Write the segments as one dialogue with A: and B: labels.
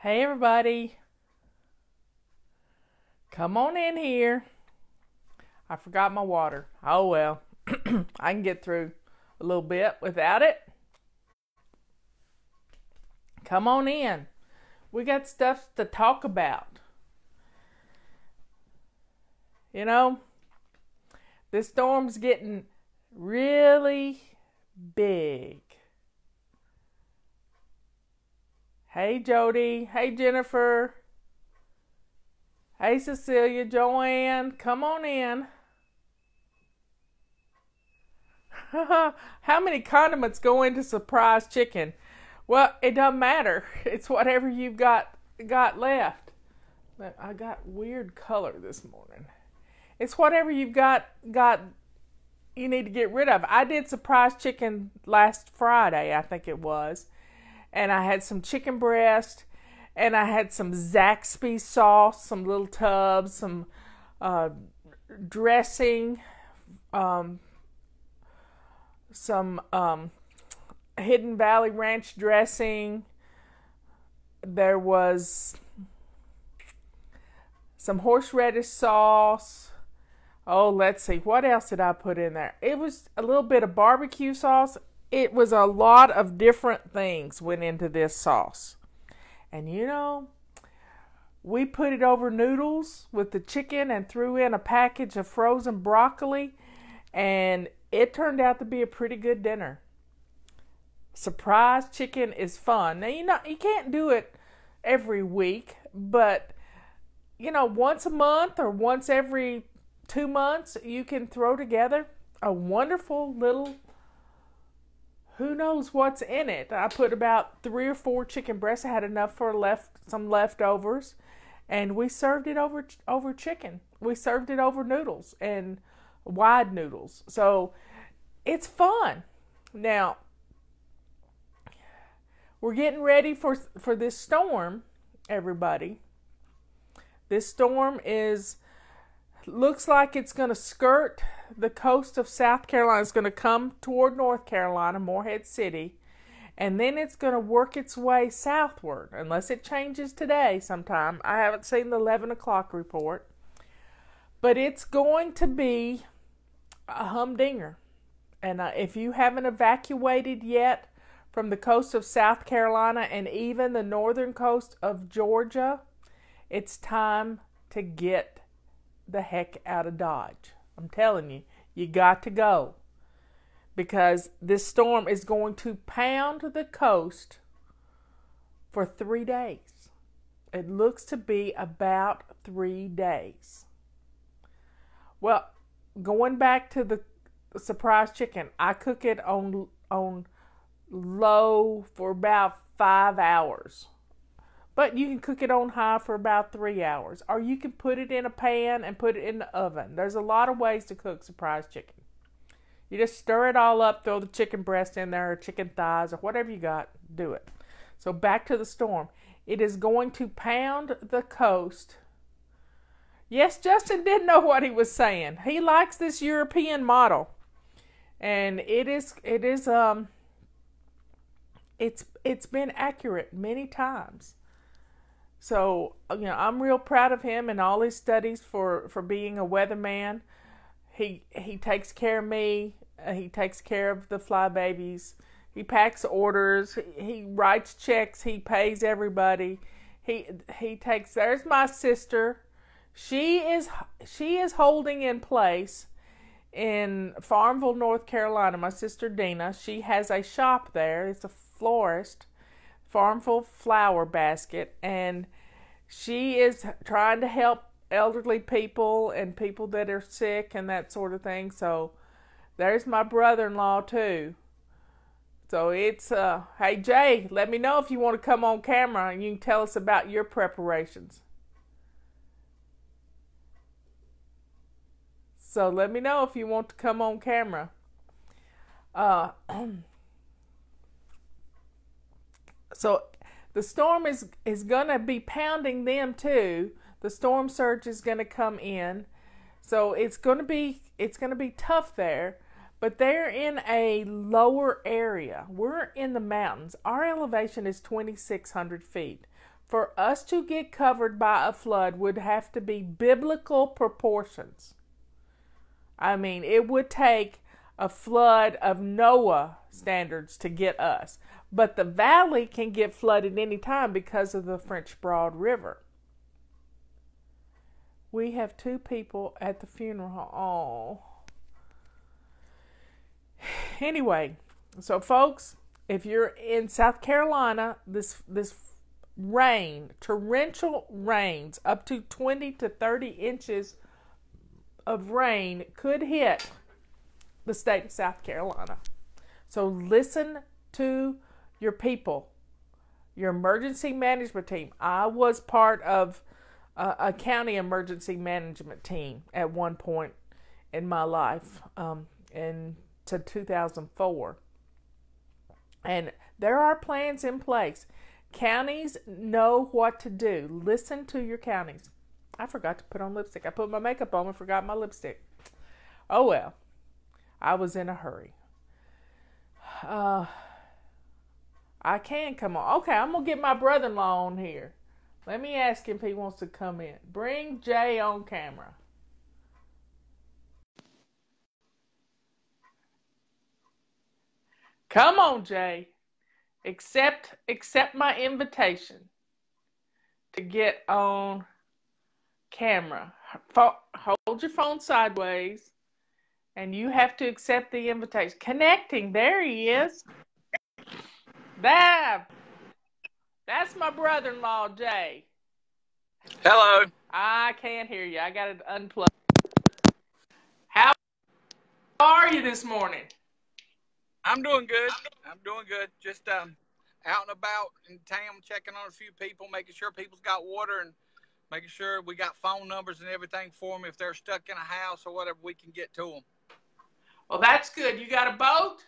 A: Hey everybody, come on in here. I forgot my water. Oh well, I can get through a little bit without it. Come on in. We got stuff to talk about. You know, this storm's getting really big. Hey Jody, hey Jennifer, hey Cecilia, Joanne, come on in. How many condiments go into surprise chicken? Well, it doesn't matter. It's whatever you've got left. But I got weird color this morning. It's whatever you've got you need to get rid of. I did surprise chicken last Friday, I think it was. And I had some chicken breast, and I had some Zaxby sauce, some little tubs, some dressing, some Hidden Valley Ranch dressing. There was some horseradish sauce. Oh, let's see. What else did I put in there? It was a little bit of barbecue sauce. It was a lot of different things went into this sauce. And you know, we put it over noodles with the chicken and threw in a package of frozen broccoli. And it turned out to be a pretty good dinner. Surprise chicken is fun. Now, you can't do it every week, but once a month or once every 2 months, you can throw together a wonderful little, who knows what's in it. I put about 3 or 4 chicken breasts. I had enough for some leftovers, and we served it over chicken. We served it over noodles and wide noodles. So it's fun. Now, we're getting ready for this storm, everybody. This storm looks like it's going to skirt the coast of South Carolina. It's going to come toward North Carolina, Morehead City, and then it's going to work its way southward, unless it changes today sometime. I haven't seen the 11 o'clock report, but it's going to be a humdinger. And if you haven't evacuated yet from the coast of South Carolina and even the northern coast of Georgia, it's time to get the heck out of Dodge. I'm telling you, you got to go, because this storm is going to pound the coast for 3 days. It looks to be about 3 days. Well, going back to the surprise chicken, I cook it on low for about 5 hours. But you can cook it on high for about 3 hours. Or you can put it in a pan and put it in the oven. There's a lot of ways to cook surprise chicken. You just stir it all up, throw the chicken breast in there, or chicken thighs, or whatever you got, do it. So back to the storm. It is going to pound the coast. Yes, Justin did know what he was saying. He likes this European model. And it's been accurate many times. So, I'm real proud of him and all his studies for being a weatherman. He takes care of me. He takes care of the fly babies. He packs orders. He writes checks. He pays everybody. He takes. There's my sister. She is holding in place in Farmville, North Carolina. My sister Dina. She has a shop there. It's a florist. Farmville Flower Basket, and she is trying to help elderly people and people that are sick and that sort of thing. So there's my brother-in-law too. So it's hey Jay, let me know if you want to come on camera and you can tell us about your preparations. So let me know if you want to come on camera. So the storm is going to be pounding them too. The storm surge is going to come in. So it's going to be tough there. But they're in a lower area. We're in the mountains. Our elevation is 2,600 feet. for us to get covered by a flood would have to be biblical proportions. I mean, it would take a flood of Noah standards to get us. But the valley can get flooded anytime because of the French Broad River. We have 2 people at the funeral. Oh. Anyway, so folks, if you're in South Carolina, this rain, torrential rains, up to 20 to 30 inches of rain could hit the state of South Carolina. So listen to your people, your emergency management team. I was part of a county emergency management team at one point in my life, to 2004. And there are plans in place. Counties know what to do. Listen to your counties. I forgot to put on lipstick. I put my makeup on and forgot my lipstick. Oh well. I was in a hurry. I can come on. Okay, I'm going to get my brother-in-law on here. Let me ask him if he wants to come in. Bring Jay on camera. Come on, Jay. Accept my invitation to get on camera. Hold your phone sideways, and you have to accept the invitation. Connecting. There he is. That's my brother-in-law, Jay.
B: Hello.
A: I can't hear you. I got to unplug. How are you this morning?
B: I'm doing good. Just out and about in town, checking on a few people, making sure people's got water, and making sure we got phone numbers and everything for them. If they're stuck in a house or whatever, we can get to them.
A: Well, that's good. You got a boat?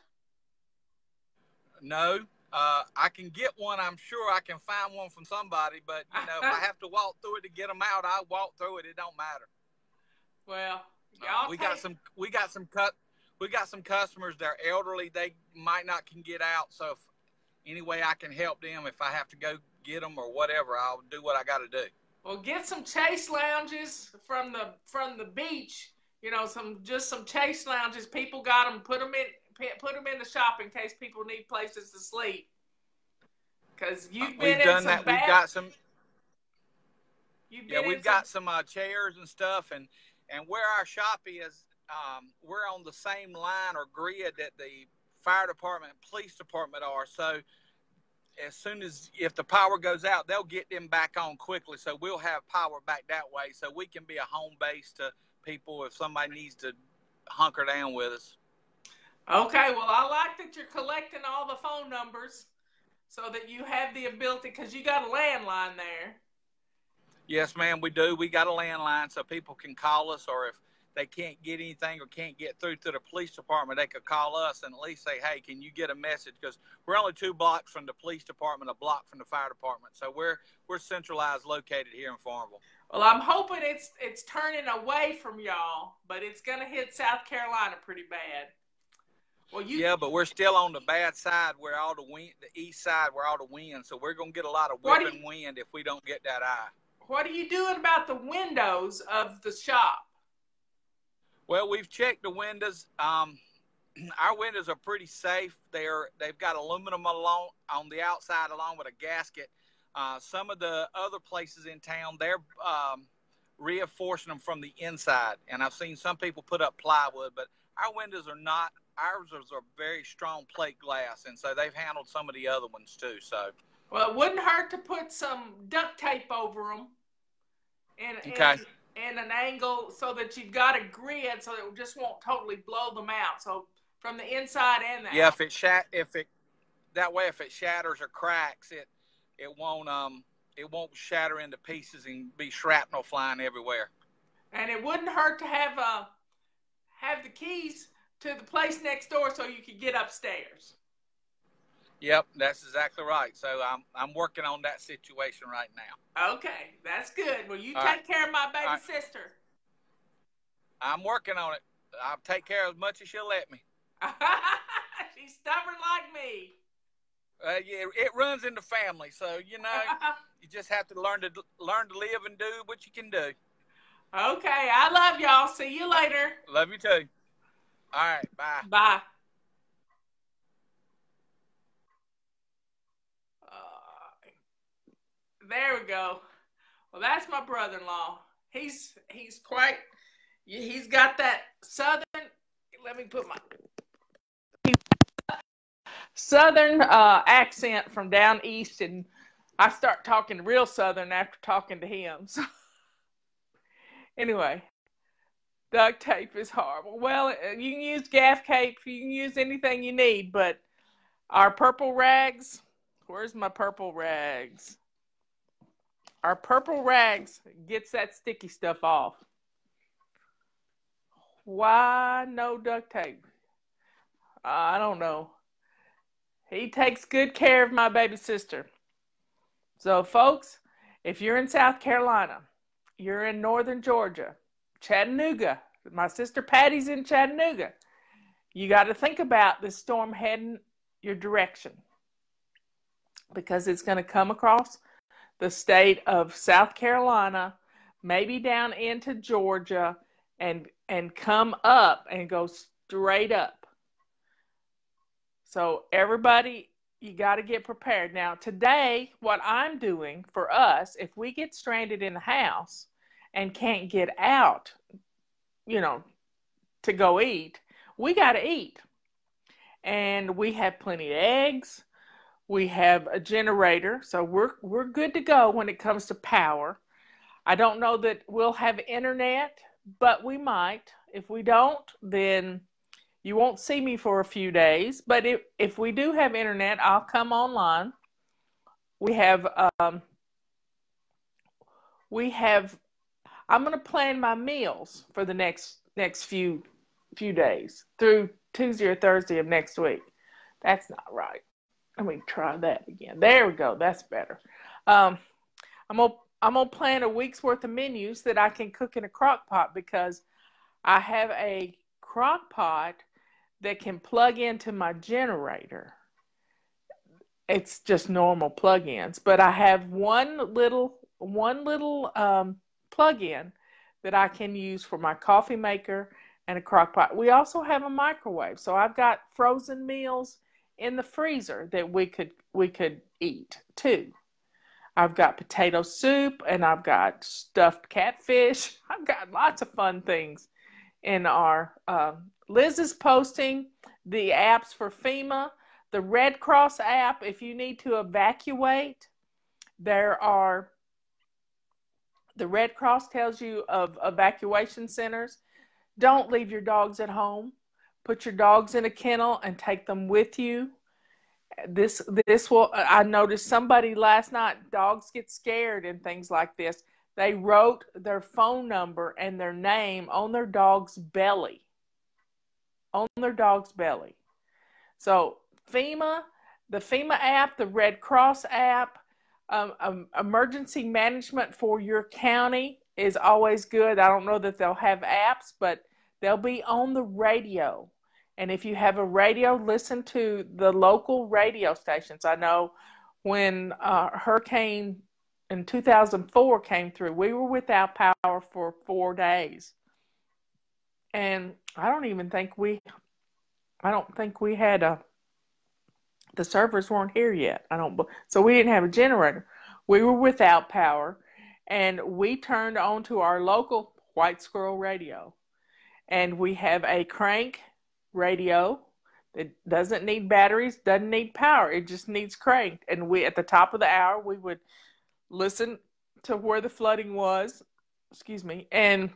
B: No. I can get one. I'm sure I can find one from somebody, but if I have to walk through it to get them out, I'll walk through it. It don't matter.
A: Well,
B: we got some customers. They're elderly. They might not can get out. So if any way I can help them, if I have to go get them or whatever, I'll do what I got to do.
A: Well, get some chase lounges from the beach. Some chase lounges. People got them. Put them in the shop in case people need places to sleep. Because you've been in some bad.
B: We've got some. We've got some chairs and stuff, and where our shop is, we're on the same line or grid that the fire department and police department are. So as soon as if the power goes out, they'll get them back on quickly. So we'll have power back that way, so we can be a home base to people if somebody needs to hunker down with us.
A: Okay, well, I like that you're collecting all the phone numbers so that you have the ability, because you got a landline there.
B: Yes, ma'am, we do. We got a landline so people can call us, or if they can't get anything or can't get through to the police department, they could call us and at least say, hey, can you get a message? Because we're only 2 blocks from the police department, a block from the fire department. So we're centralized, located here in Farmville.
A: Well, I'm hoping it's turning away from y'all, but it's going to hit South Carolina pretty bad. Well,
B: but we're still on the bad side where all the wind, the east side where all the wind. So we're going to get a lot of whipping wind if we don't get that eye.
A: What are you doing about the windows of the shop?
B: Well, we've checked the windows. Our windows are pretty safe. They've got aluminum on the outside along with a gasket. Some of the other places in town, they're reinforcing them from the inside. And I've seen some people put up plywood, but our windows are not. Ours are very strong plate glass, and so they've handled some of the other ones too. So,
A: well, it wouldn't hurt to put some duct tape over them, and an angle so that you've got a grid, so it just won't totally blow them out. So from the inside and the out.
B: If it shatters or cracks, it won't shatter into pieces and be shrapnel flying everywhere.
A: And it wouldn't hurt to have the keys to the place next door so you could get upstairs.
B: Yep, that's exactly right. So I'm working on that situation right now.
A: Okay, that's good. Well, you take care of my baby sister.
B: I'm working on it. I'll take care as much as she'll let me.
A: She's stubborn like me.
B: Yeah, it runs in the family, so you just have to learn to live and do what you can do.
A: Okay, I love y'all. See you later.
B: Love you too. All right, bye.
A: Bye. There we go. Well, that's my brother-in-law. He's quite. He's got that southern. Let me put my southern accent from down east, and I start talking real southern after talking to him. So anyway, duct tape is horrible. Well, you can use gaff tape. You can use anything you need, but our purple rags. Where's my purple rags? Our purple rags gets that sticky stuff off. Why no duct tape? I don't know. He takes good care of my baby sister. So, folks, if you're in South Carolina, you're in northern Georgia, Chattanooga, my sister Patty's in Chattanooga, you got to think about this storm heading your direction because it's going to come across the state of South Carolina, maybe down into Georgia, and come up and go straight up. So everybody, you got to get prepared. Now, today, what I'm doing for us, if we get stranded in the house and can't get out, to go eat, we got to eat. And we have plenty of eggs. We have a generator, so we're good to go when it comes to power. I don't know that we'll have internet, but we might. If we don't, then you won't see me for a few days. But if we do have internet, I'll come online. We have I'm going to plan my meals for the next few days through Tuesday or Thursday of next week. That's not right. Let me try that again. There we go. That's better. I'm gonna plan a week's worth of menus that I can cook in a crock pot because I have a crock pot that can plug into my generator. It's just normal plug-ins, but I have one little plug-in that I can use for my coffee maker and a crock pot. We also have a microwave, so I've got frozen meals in the freezer that we could eat too. I've got potato soup and I've got stuffed catfish. I've got lots of fun things in our Liz is posting the apps for FEMA, the Red Cross app. If you need to evacuate, the Red Cross tells you of evacuation centers. Don't leave your dogs at home. Put your dogs in a kennel and take them with you. This will, I noticed somebody last night, dogs get scared and things like this. They wrote their phone number and their name on their dog's belly. On their dog's belly. So FEMA, the FEMA app, the Red Cross app, emergency management for your county is always good. I don't know that they'll have apps, but they'll be on the radio. And if you have a radio, listen to the local radio stations. I know when Hurricane in 2004 came through, we were without power for 4 days. And I don't think we had the servers weren't here yet. So we didn't have a generator. We were without power, and we turned on to our local White Squirrel radio. And we have a crank radio that doesn't need batteries, doesn't need power. It just needs cranked. And we, at the top of the hour, we would listen to where the flooding was, and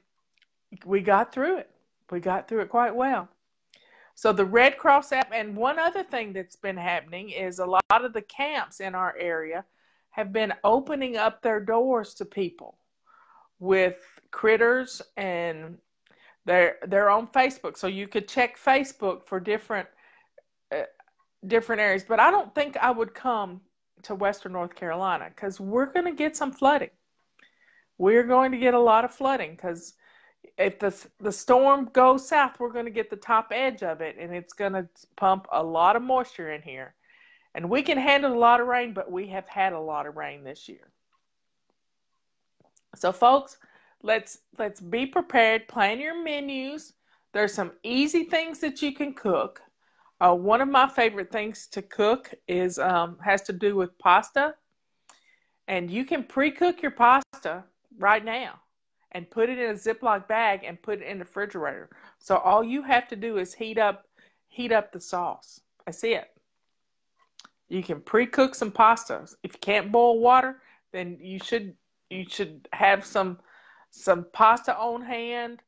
A: we got through it. We got through it quite well. So the Red Cross app, and one other thing that's been happening is a lot of the camps in our area have been opening up their doors to people with critters, and they're on Facebook. So you could check Facebook for different areas. But I don't think I would come to Western North Carolina because we're going to get some flooding. We're going to get a lot of flooding because if the storm goes south, we're going to get the top edge of it, and it's going to pump a lot of moisture in here. And we can handle a lot of rain, but we have had a lot of rain this year. So folks, let's be prepared. Plan your menus. There's some easy things that you can cook. One of my favorite things to cook is has to do with pasta. And you can pre-cook your pasta right now and put it in a Ziploc bag and put it in the refrigerator. So all you have to do is heat up the sauce. That's it. You can pre-cook some pasta. If you can't boil water, then you should have some pasta on hand.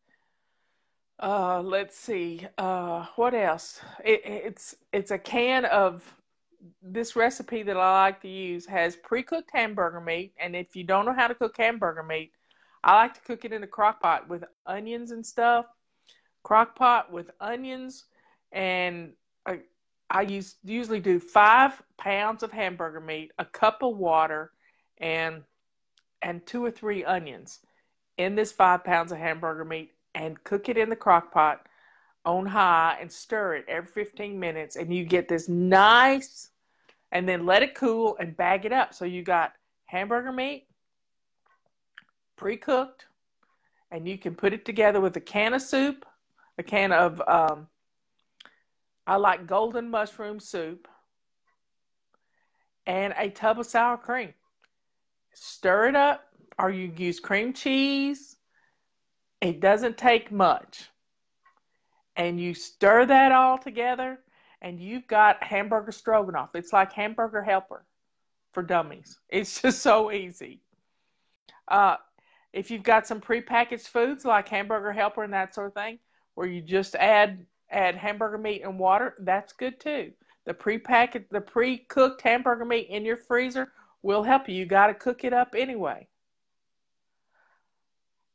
A: Let's see. What else? It's a can of this recipe that I like to use has pre-cooked hamburger meat, and if you don't know how to cook hamburger meat, I like to cook it in a crock pot with onions and stuff. Crock pot with onions, and I usually do 5 pounds of hamburger meat, a cup of water, and 2 or 3 onions in this 5 pounds of hamburger meat, and cook it in the crock pot on high and stir it every 15 minutes, and you get this nice, and then let it cool and bag it up. So you got hamburger meat pre-cooked, and you can put it together with a can of soup, a can of I like golden mushroom soup, and a tub of sour cream. Stir it up, or you use cream cheese. It doesn't take much. And you stir that all together, and you've got hamburger stroganoff. It's like Hamburger Helper for dummies. It's just so easy. If you've got some prepackaged foods like Hamburger Helper and that sort of thing, where you just add hamburger meat and water, that's good too. The pre-cooked hamburger meat in your freezer will help you. You got to cook it up anyway.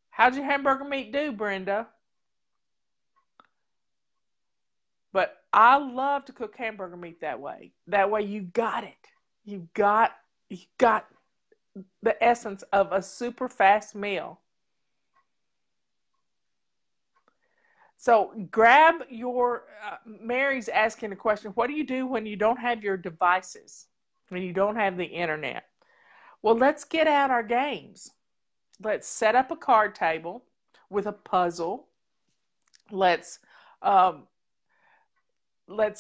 A: How'd your hamburger meat do, Brenda? But I love to cook hamburger meat that way. That way you got it. You got the essence of a super fast meal. So grab your, Mary's asking a question. What do you do when you don't have your devices? When you don't have the internet? Well, let's get out our games. Let's set up a card table with a puzzle. Let's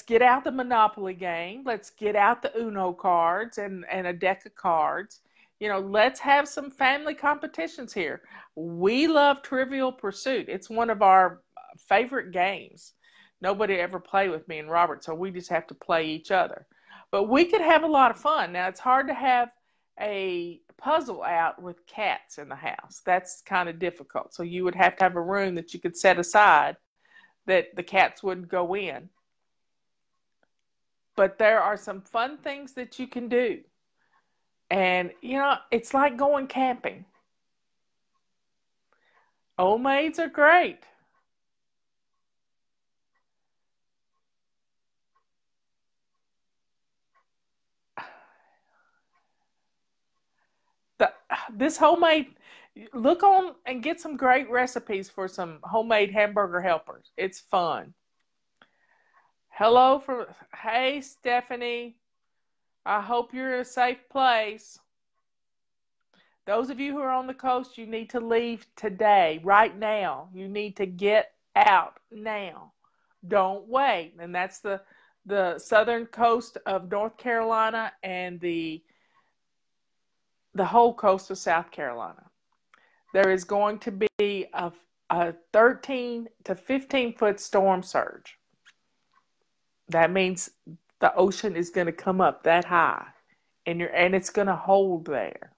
A: get out the Monopoly game. Let's get out the Uno cards and a deck of cards. You know, let's have some family competitions here. We love Trivial Pursuit. It's one of our favorite games. Nobody ever played with me and Robert, so we just have to play each other. But we could have a lot of fun. Now, it's hard to have a puzzle out with cats in the house. That's kind of difficult. So you would have to have a room that you could set aside that the cats wouldn't go in. But there are some fun things that you can do. And, you know, it's like going camping. Old maids are great. This homemade, look on and get some great recipes for some homemade hamburger helpers. It's fun. Hey, Stephanie. I hope you're in a safe place. Those of you who are on the coast, you need to leave today, right now. You need to get out now. Don't wait. And that's the southern coast of North Carolina and the whole coast of South Carolina. There is going to be a 13 to 15 foot storm surge. That means the ocean is going to come up that high, and it's going to hold there.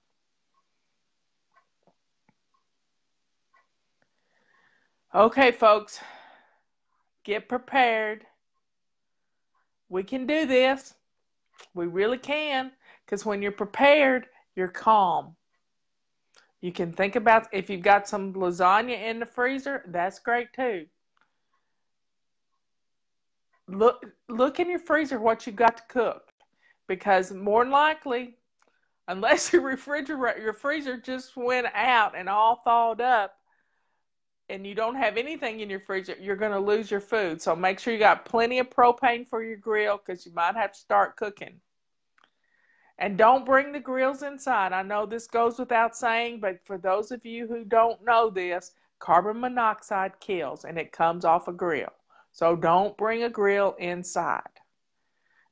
A: Okay, folks, get prepared. We can do this. We really can, because when you're prepared, you're calm. You can think about if you've got some lasagna in the freezer, that's great too. Look in your freezer what you got to cook, because more than likely, unless your freezer just went out and all thawed up, and you don't have anything in your freezer, you're going to lose your food. So make sure you got plenty of propane for your grill, because you might have to start cooking. And don't bring the grills inside. I know this goes without saying, but for those of you who don't know this, carbon monoxide kills and it comes off a grill. So don't bring a grill inside.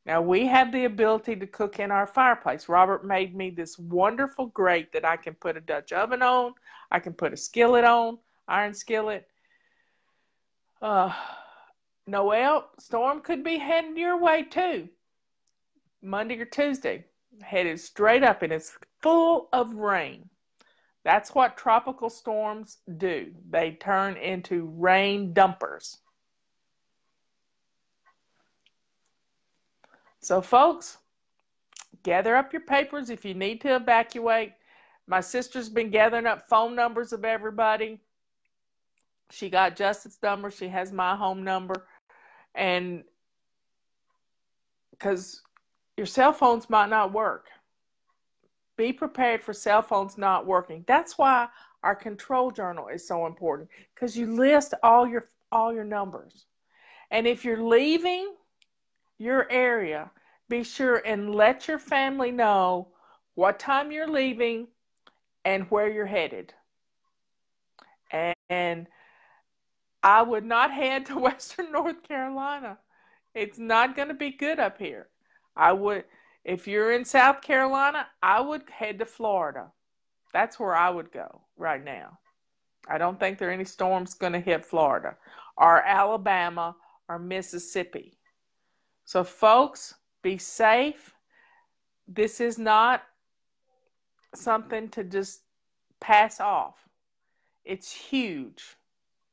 A: Now we have the ability to cook in our fireplace. Robert made me this wonderful grate that I can put a Dutch oven on. I can put a skillet on, iron skillet. Noel, storm could be heading your way too. Monday or Tuesday. Headed straight up and it's full of rain. That's what tropical storms do. They turn into rain dumpers. So folks, gather up your papers if you need to evacuate. My sister's been gathering up phone numbers of everybody. She got Justin's number. She has my home number. And because your cell phones might not work. Be prepared for cell phones not working. That's why our control journal is so important, because you list all your numbers. And if you're leaving your area, be sure and let your family know what time you're leaving and where you're headed. And I would not head to Western North Carolina. It's not going to be good up here. If you're in South Carolina, I would head to Florida. That's where I would go right now. I don't think there are any storms going to hit Florida or Alabama or Mississippi. So folks, be safe. This is not something to just pass off. It's huge.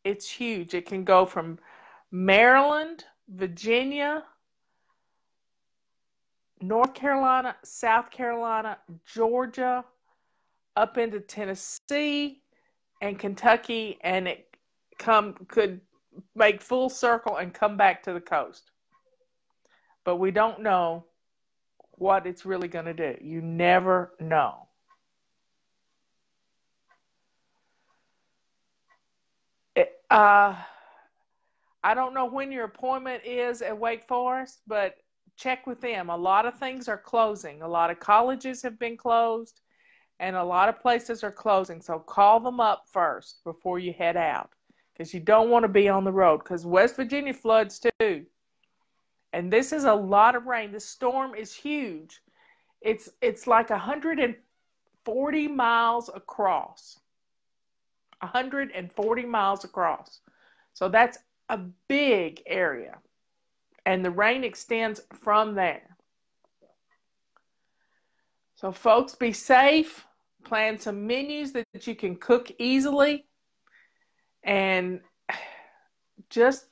A: It's huge. It can go from Maryland, Virginia, North Carolina, South Carolina, Georgia, up into Tennessee and Kentucky, and it could make full circle and come back to the coast. But we don't know what it's really going to do. You never know. I don't know when your appointment is at Wake Forest, but check with them. A lot of things are closing. A lot of colleges have been closed, and a lot of places are closing. So call them up first before you head out, because you don't want to be on the road, because West Virginia floods too. And this is a lot of rain. This storm is huge. It's like 140 miles across. 140 miles across. So that's a big area. And the rain extends from there. So folks, be safe. Plan some menus that you can cook easily. And just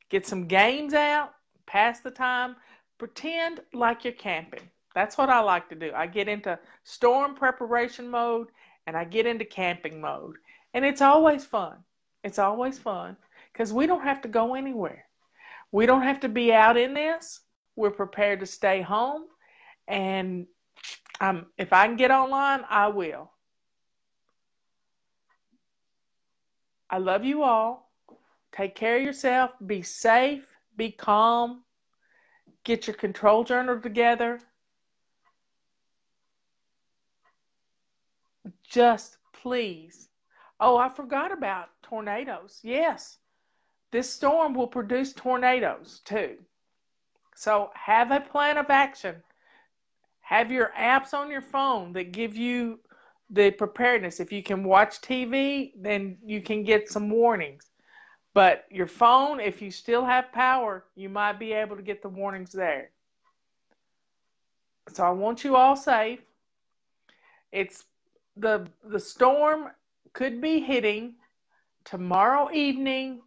A: get some games out. Pass the time. Pretend like you're camping. That's what I like to do. I get into storm preparation mode and I get into camping mode. And it's always fun. It's always fun because we don't have to go anywhere. We don't have to be out in this. We're prepared to stay home. And if I can get online, I will. I love you all. Take care of yourself. Be safe. Be calm. Get your control journal together. Just please. Oh, I forgot about tornadoes. Yes, this storm will produce tornadoes too. So have a plan of action. Have your apps on your phone that give you the preparedness. If you can watch TV, then you can get some warnings. But your phone, if you still have power, you might be able to get the warnings there. So I want you all safe. It's the storm could be hitting tomorrow evening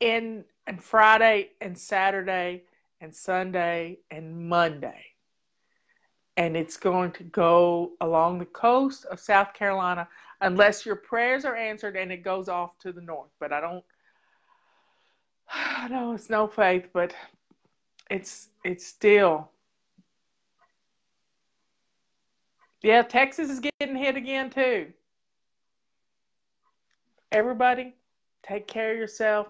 A: and Friday and Saturday and Sunday and Monday. And it's going to go along the coast of South Carolina unless your prayers are answered and it goes off to the north. But I know it's no faith, but it's still. Yeah, Texas is getting hit again too. Everybody, take care of yourself.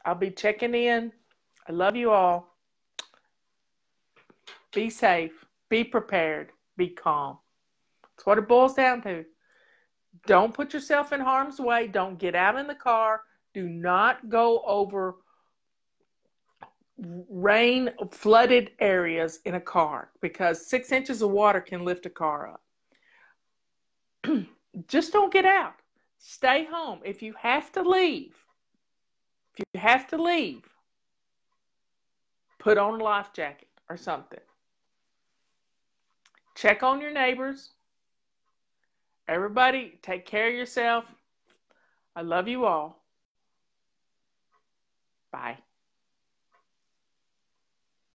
A: I'll be checking in. I love you all. Be safe. Be prepared. Be calm. That's what it boils down to. Don't put yourself in harm's way. Don't get out in the car. Do not go over rain flooded areas in a car, because 6 inches of water can lift a car up. Just don't get out. Stay home. If you have to leave, put on a life jacket or something. Check on your neighbors. Everybody, take care of yourself. I love you all. Bye.